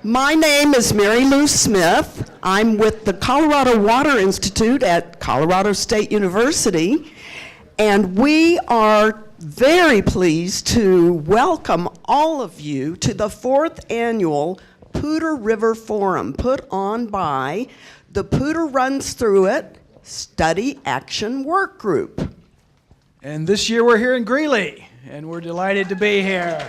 My name is Mary Lou Smith. I'm with the Colorado Water Institute at Colorado State University, and we are very pleased to welcome all of you to the 4th annual Poudre River Forum put on by the Poudre Runs Through It Study Action Work Group. And this year we're here in Greeley, and we're delighted to be here.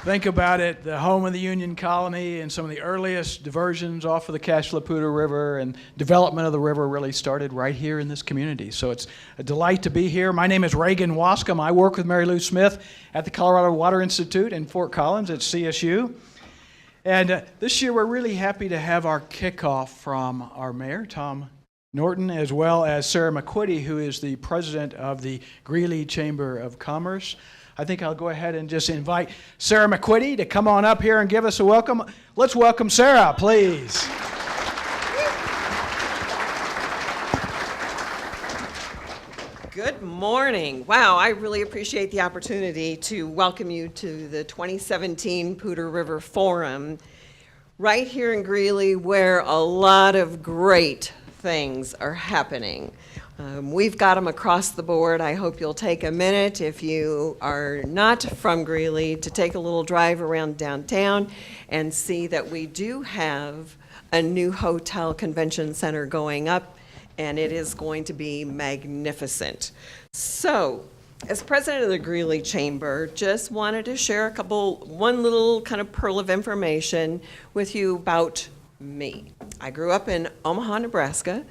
Think about it, the home of the Union Colony and some of the earliest diversions off of the Poudre River, and development of the river really started right here in this community. So it's a delight to be here. My name is Reagan Wascom. I work with Mary Lou Smith at the Colorado Water Institute in Fort Collins at CSU. And this year we're really happy to have our kickoff from our mayor, Tom Norton, as well as Sarah MacQuiddy, who is the president of the Greeley Chamber of Commerce. I think I'll go ahead and just invite Sarah MacQuiddy to come on up here and give us a welcome. Let's welcome Sarah, please. Good morning. Wow, I really appreciate the opportunity to welcome you to the 2017 Poudre River Forum right here in Greeley, where a lot of great things are happening. We've got them across the board. I hope you'll take a minute, if you are not from Greeley, to take a little drive around downtown and see that we do have a new hotel convention center going up, and it is going to be magnificent. So, as president of the Greeley Chamber, just wanted to share one little kind of pearl of information with you about me. I grew up in Omaha, Nebraska.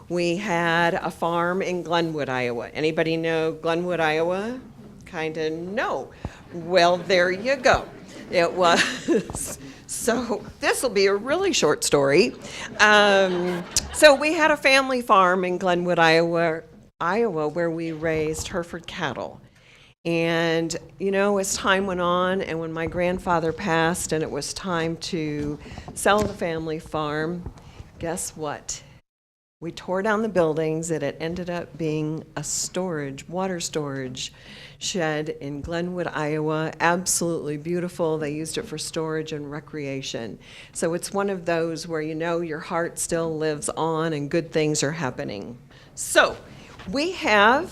We had a farm in Glenwood, Iowa. Anybody know Glenwood, Iowa? Kind of no. Well, there you go. It was. So this will be a really short story. So we had a family farm in Glenwood, Iowa, where we raised Hereford cattle. And, you know, as time went on, and when my grandfather passed and it was time to sell the family farm, guess what? We tore down the buildings, and it ended up being a water storage shed in Glenwood, Iowa. Absolutely beautiful. They used it for storage and recreation. So it's one of those where you know your heart still lives on and good things are happening. So we have,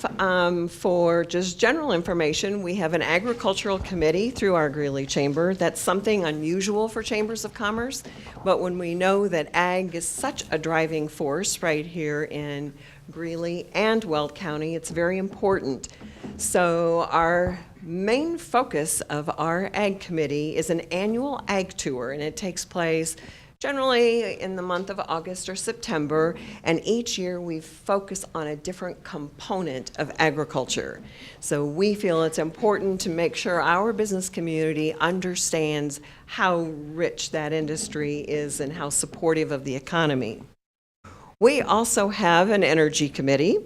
for just general information, we have an agricultural committee through our Greeley Chamber. That's something unusual for chambers of commerce, but when we know that ag is such a driving force right here in Greeley and Weld County, it's very important. So our main focus of our ag committee is an annual ag tour, and it takes place generally in the month of August or September, and each year we focus on a different component of agriculture. So we feel it's important to make sure our business community understands how rich that industry is and how supportive of the economy. We also have an energy committee,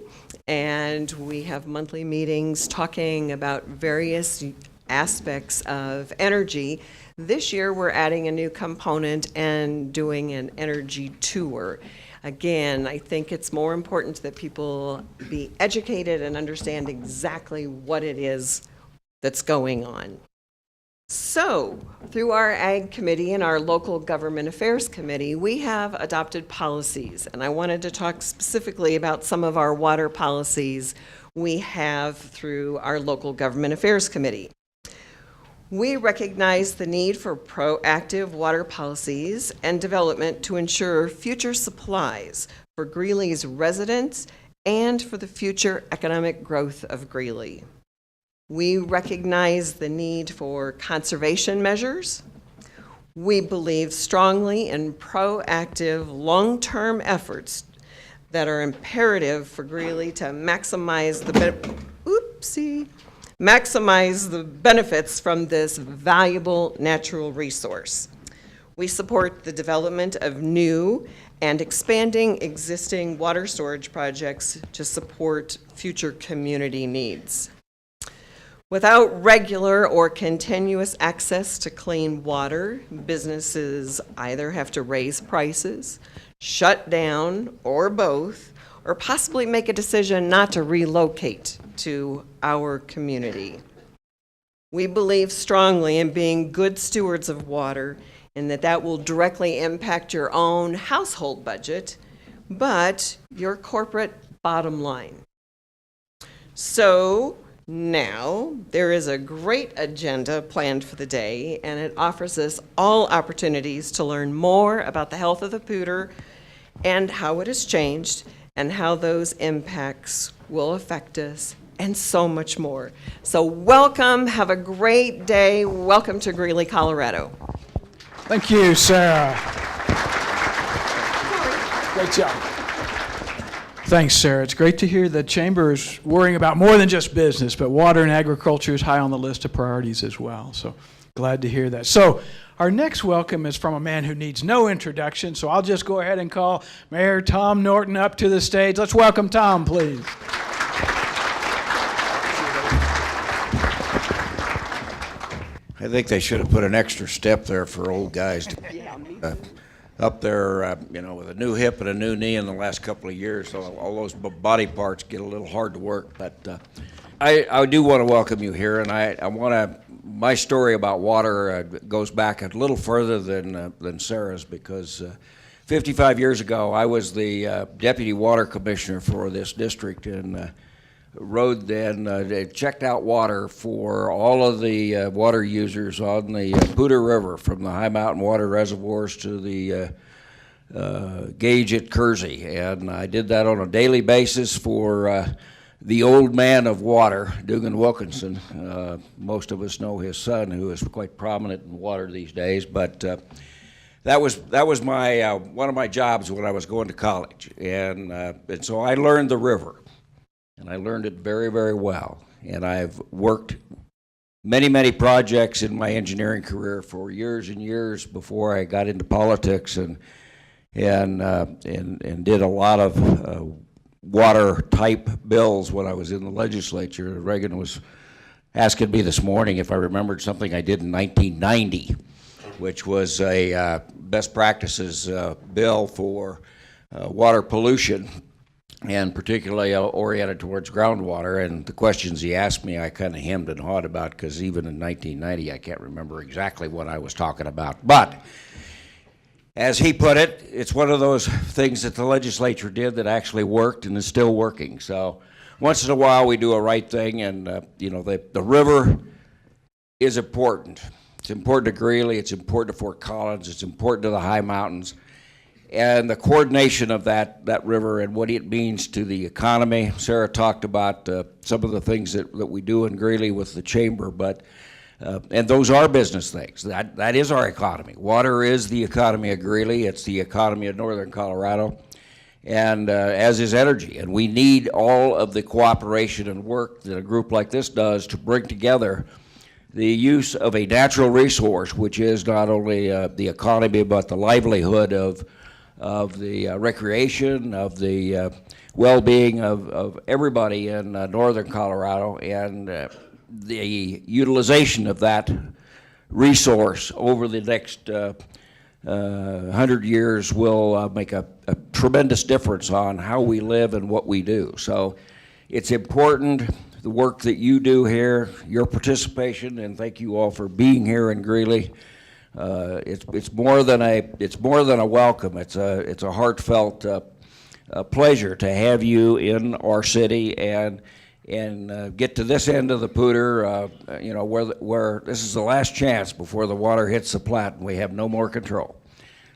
and we have monthly meetings talking about various aspects of energy. This year, we're adding a new component and doing an energy tour. Again, I think it's more important that people be educated and understand exactly what it is that's going on. So, through our Ag Committee and our Local Government Affairs Committee, we have adopted policies, and I wanted to talk specifically about some of our water policies we have through our Local Government Affairs Committee. We recognize the need for proactive water policies and development to ensure future supplies for Greeley's residents and for the future economic growth of Greeley. We recognize the need for conservation measures. We believe strongly in proactive long-term efforts that are imperative for Greeley to maximize the benefits from this valuable natural resource. We support the development of new and expanding existing water storage projects to support future community needs. Without regular or continuous access to clean water, businesses either have to raise prices, shut down, or both, or possibly make a decision not to relocate to our community. We believe strongly in being good stewards of water and that will directly impact your own household budget, but your corporate bottom line. So now there is a great agenda planned for the day, and it offers us all opportunities to learn more about the health of the Poudre and how it has changed and how those impacts will affect us, and so much more. So welcome, have a great day. Welcome to Greeley, Colorado. Thank you, Sarah. Great job. Thanks, Sarah. It's great to hear the Chamber is worrying about more than just business, but water and agriculture is high on the list of priorities as well. So glad to hear that. So our next welcome is from a man who needs no introduction, so I'll just go ahead and call Mayor Tom Norton up to the stage. Let's welcome Tom, please. I think they should have put an extra step there for old guys to, up there, with a new hip and a new knee in the last couple of years. So all those body parts get a little hard to work. But I do want to welcome you here, and I want to. My story about water goes back a little further than Sarah's, because 55 years ago I was the deputy water commissioner for this district, and rode and checked out water for all of the water users on the Poudre River, from the high mountain water reservoirs to the gauge at Kersey. And I did that on a daily basis for the old man of water, Dugan Wilkinson. Most of us know his son, who is quite prominent in water these days. But that was my one of my jobs when I was going to college, and so I learned the river. And I learned it very, very well. And I've worked many projects in my engineering career for years and years before I got into politics, and did a lot of water type bills when I was in the legislature. Reagan was asking me this morning if I remembered something I did in 1990, which was a best practices bill for water pollution, and particularly oriented towards groundwater. And the questions he asked me, I kind of hemmed and hawed about, because even in 1990, I can't remember exactly what I was talking about. But as he put it, it's one of those things that the legislature did that actually worked and is still working. So once in a while, we do a right thing, and the river is important. It's important to Greeley. It's important to Fort Collins. It's important to the high mountains. And the coordination of that river and what it means to the economy. Sarah talked about some of the things that we do in Greeley with the Chamber, but and those are business things. That is our economy. Water is the economy of Greeley. It's the economy of northern Colorado, and as is energy. And we need all of the cooperation and work that a group like this does to bring together the use of a natural resource, which is not only the economy, but the livelihood of the recreation, of the well-being of everybody in northern Colorado, and the utilization of that resource over the next 100 years will make a tremendous difference on how we live and what we do. So it's important, the work that you do here, your participation, and thank you all for being here in Greeley. It's more than a welcome. It's a heartfelt pleasure to have you in our city and get to this end of the Poudre, where this is the last chance before the water hits the Platte and we have no more control.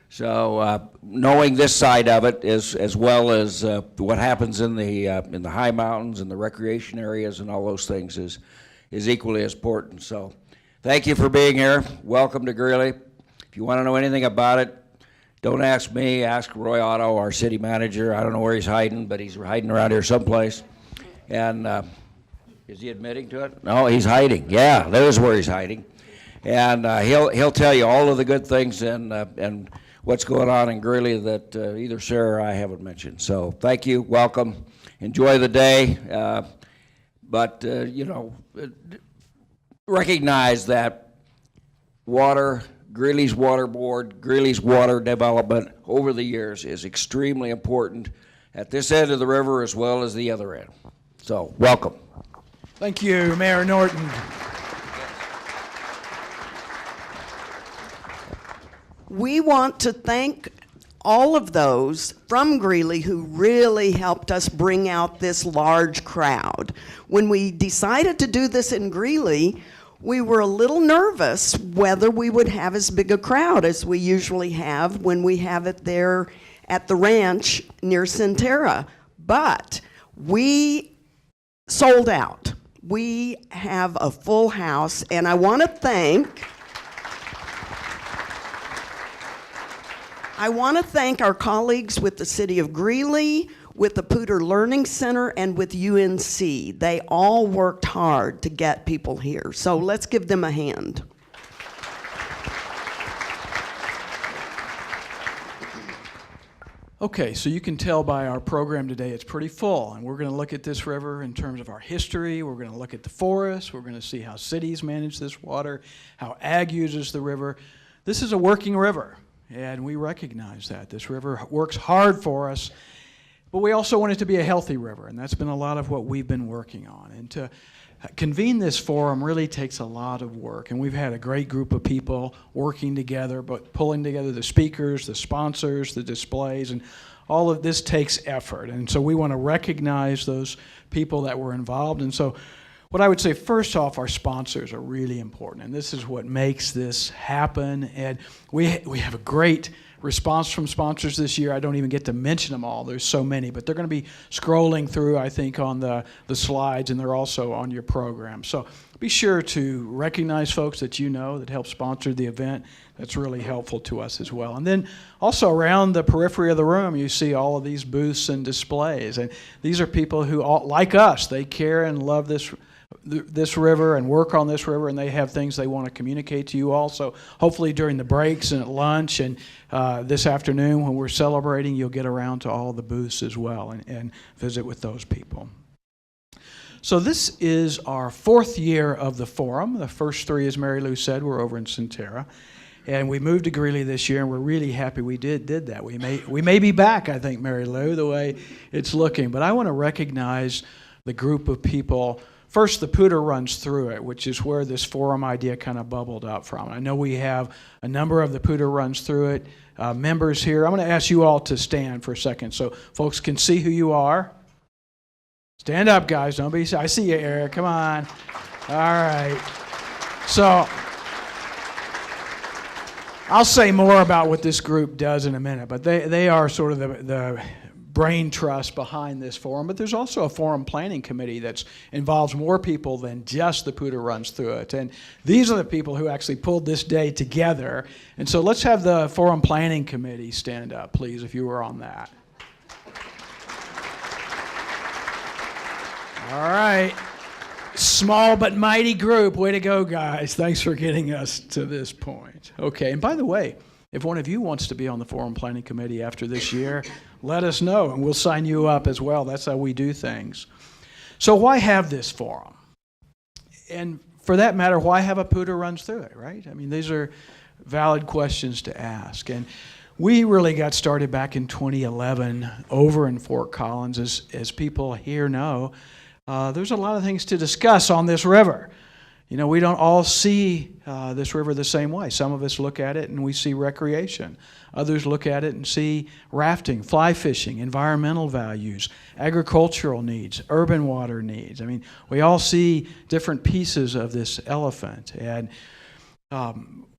So knowing this side of it, as well as what happens in the high mountains and the recreation areas and all those things, is equally as important. So thank you for being here. Welcome to Greeley. If you want to know anything about it, don't ask me, ask Roy Otto, our city manager. I don't know where he's hiding, but he's hiding around here someplace. And is he admitting to it? No, he's hiding. Yeah, there's where he's hiding. And he'll tell you all of the good things and what's going on in Greeley that either Sarah or I haven't mentioned. So thank you, welcome, enjoy the day. But recognize that water, Greeley's Water Board, Greeley's water development over the years is extremely important at this end of the river as well as the other end. So, welcome. Thank you, Mayor Norton. We want to thank all of those from Greeley who really helped us bring out this large crowd. When we decided to do this in Greeley, we were a little nervous whether we would have as big a crowd as we usually have when we have it there at the ranch near Centerra. But we sold out. We have a full house, and I want to thank our colleagues with the City of Greeley, with the Poudre Learning Center, and with UNC. They all worked hard to get people here. So let's give them a hand. Okay, so you can tell by our program today it's pretty full, and we're going to look at this river in terms of our history. We're going to look at the forests. We're going to see how cities manage this water, how ag uses the river. This is a working river, and we recognize that. This river works hard for us, but we also want it to be a healthy river, and that's been a lot of what we've been working on. And to convene this forum really takes a lot of work, and we've had a great group of people working together, but pulling together the speakers, the sponsors, the displays, and all of this takes effort. And so we want to recognize those people that were involved. And so what I would say, first off, our sponsors are really important, and this is what makes this happen. And we have a great response from sponsors this year. I don't even get to mention them all. There's so many, but they're going to be scrolling through, I think, on the slides, and they're also on your program. So be sure to recognize folks that you know that help sponsor the event. That's really helpful to us as well. And then also around the periphery of the room, you see all of these booths and displays. And these are people who, like us, they care and love this river and work on this river, and they have things they want to communicate to you all. So hopefully during the breaks and at lunch and this afternoon when we're celebrating, you'll get around to all the booths as well and visit with those people. So this is our 4th year of the forum. The first 3, as Mary Lou said, were over in Centerra. And we moved to Greeley this year, and we're really happy we did that. We may be back, I think, Mary Lou, the way it's looking. But I want to recognize the group of people. First, the Poudre runs through it, which is where this forum idea kind of bubbled up from. I know we have a number of the Poudre runs through it members here. I'm going to ask you all to stand for a second so folks can see who you are. Stand up, guys. Don't be shy. I see you, Eric. Come on. All right. So I'll say more about what this group does in a minute, but they are sort of the brain trust behind this forum. But there's also a forum planning committee that involves more people than just the Poudre runs through it. And these are the people who actually pulled this day together. And so let's have the forum planning committee stand up, please, if you were on that. All right. Small but mighty group. Way to go, guys. Thanks for getting us to this point. Okay, and by the way, if one of you wants to be on the Forum Planning Committee after this year, let us know, and we'll sign you up as well. That's how we do things. So why have this forum? And for that matter, why have a Poudre runs through it, right? I mean, these are valid questions to ask. And we really got started back in 2011 over in Fort Collins. As people here know, there's a lot of things to discuss on this river. You know, we don't all see this river the same way. Some of us look at it and we see recreation. Others look at it and see rafting, fly fishing, environmental values, agricultural needs, urban water needs. I mean, we all see different pieces of this elephant. And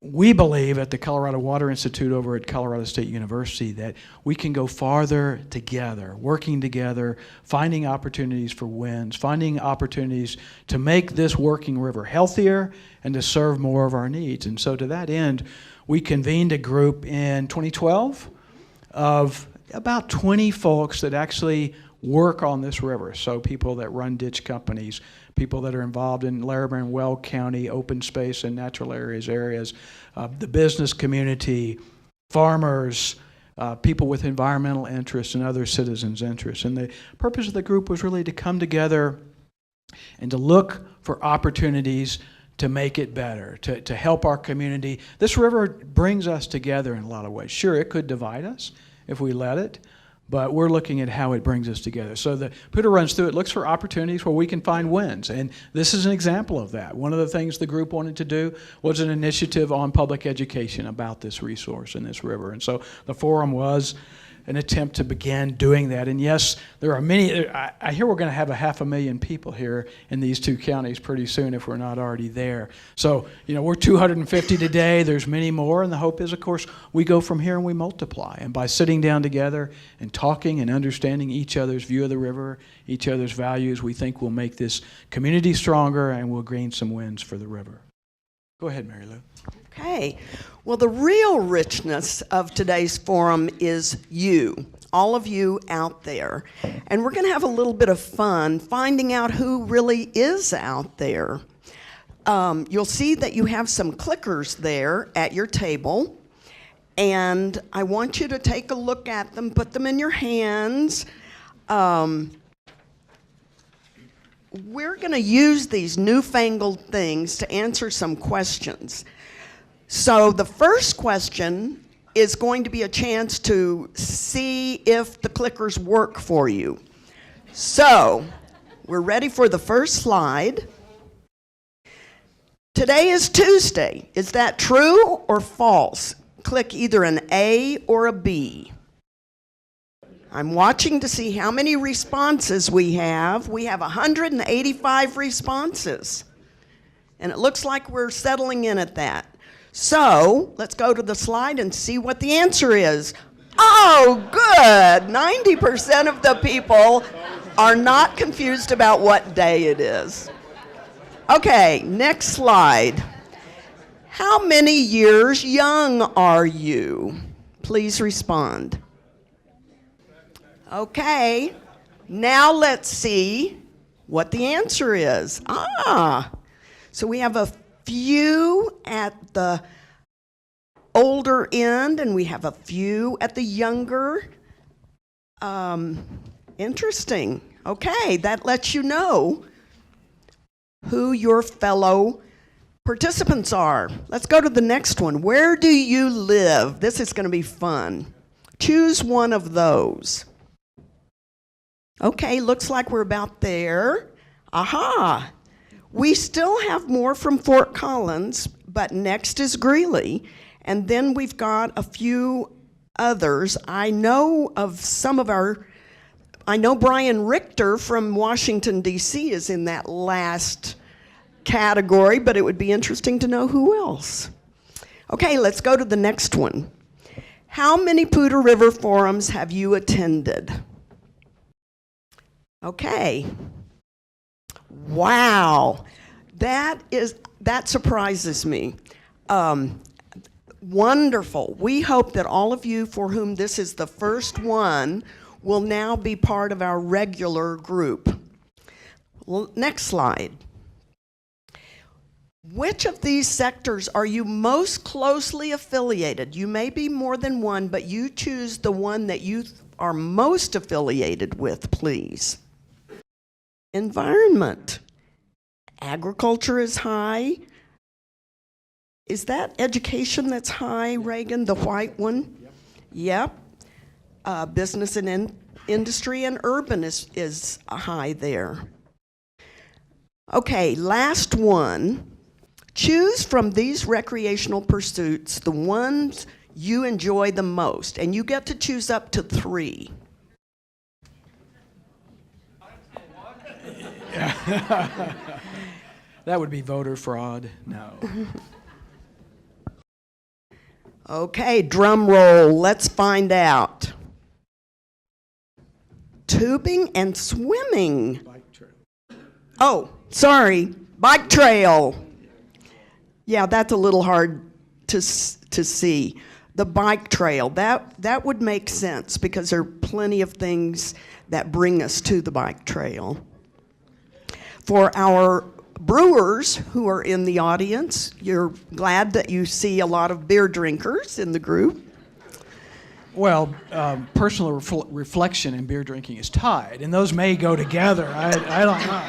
we believe at the Colorado Water Institute over at Colorado State University that we can go farther together, working together, finding opportunities for wins, finding opportunities to make this working river healthier and to serve more of our needs. And so to that end, we convened a group in 2012 of about 20 folks that actually work on this river. So people that run ditch companies, people that are involved in Larimer and Weld County open space and natural areas, the business community, farmers, people with environmental interests and other citizens' interests. And the purpose of the group was really to come together and to look for opportunities to make it better, to help our community. This river brings us together in a lot of ways. Sure, it could divide us if we let it, but we're looking at how it brings us together. So the Poudre runs through it, looks for opportunities where we can find wins, and this is an example of that. One of the things the group wanted to do was an initiative on public education about this resource and this river, and so the forum was an attempt to begin doing that. And yes, there are many, I hear we're going to have 500,000 people here in these two counties pretty soon if we're not already there. So, we're 250 today, there's many more, and the hope is, of course, we go from here and we multiply. And by sitting down together and talking and understanding each other's view of the river, each other's values, we think we'll make this community stronger and we'll gain some wins for the river. Go ahead, Mary Lou. Okay. Well, the real richness of today's forum is you, all of you out there. And we're going to have a little bit of fun finding out who really is out there. You'll see that you have some clickers there at your table. And I want you to take a look at them, put them in your hands. We're going to use these newfangled things to answer some questions. So the first question is going to be a chance to see if the clickers work for you. So we're ready for the first slide. Today is Tuesday. Is that true or false? Click either an A or a B. I'm watching to see how many responses we have. We have 185 responses. And it looks like we're settling in at that. So let's go to the slide and see what the answer is. Oh, good. 90% of the people are not confused about what day it is. Okay, next slide. How many years young are you? Please respond. Okay, now let's see what the answer is. So we have a few at the older end, and we have a few at the younger. Interesting. Okay, that lets you know who your fellow participants are. Let's go to the next one. Where do you live? This is going to be fun. Choose one of those. Okay, looks like we're about there. Aha! We still have more from Fort Collins, but next is Greeley. And then we've got a few others. I know Brian Richter from Washington, D.C. is in that last category, but it would be interesting to know who else. Okay, let's go to the next one. How many Poudre River Forums have you attended? Okay. Wow. That surprises me. Wonderful. We hope that all of you for whom this is the first one will now be part of our regular group. Well, next slide. Which of these sectors are you most closely affiliated? You may be more than one, but you choose the one that you are most affiliated with, please. Environment. Agriculture is high. Is that education that's high, Reagan, the white one? Yep. Business and industry and urban is high there. Okay, last one. Choose from these recreational pursuits the ones you enjoy the most, and you get to choose up to 3. That would be voter fraud. No. Okay, drum roll. Let's find out. Tubing and swimming. Bike trail. Oh, sorry. Bike trail. Yeah, that's a little hard to see. The bike trail. That would make sense because there are plenty of things that bring us to the bike trail. For our brewers who are in the audience, you're glad that you see a lot of beer drinkers in the group. Well, personal reflection and beer drinking is tied, and those may go together. I don't know.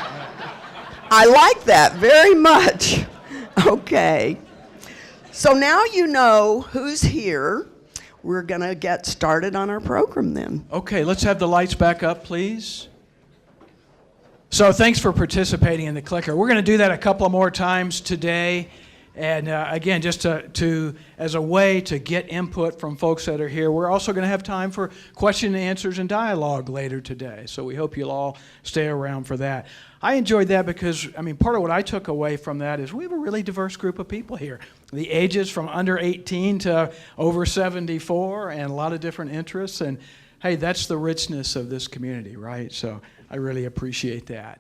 I like that very much. Okay. So now you know who's here. we're going to get started on our program then. Okay, let's have the lights back up, please. So thanks for participating in the clicker. We're going to do that a couple of more times today. And again, just to as a way to get input from folks that are here, we're also going to have time for question and answers and dialogue later today. So we hope you'll all stay around for that. I enjoyed that because, I mean, part of what I took away from that is we have a really diverse group of people here. The ages from under 18 to over 74 and a lot of different interests. And hey, that's the richness of this community, right? So I really appreciate that.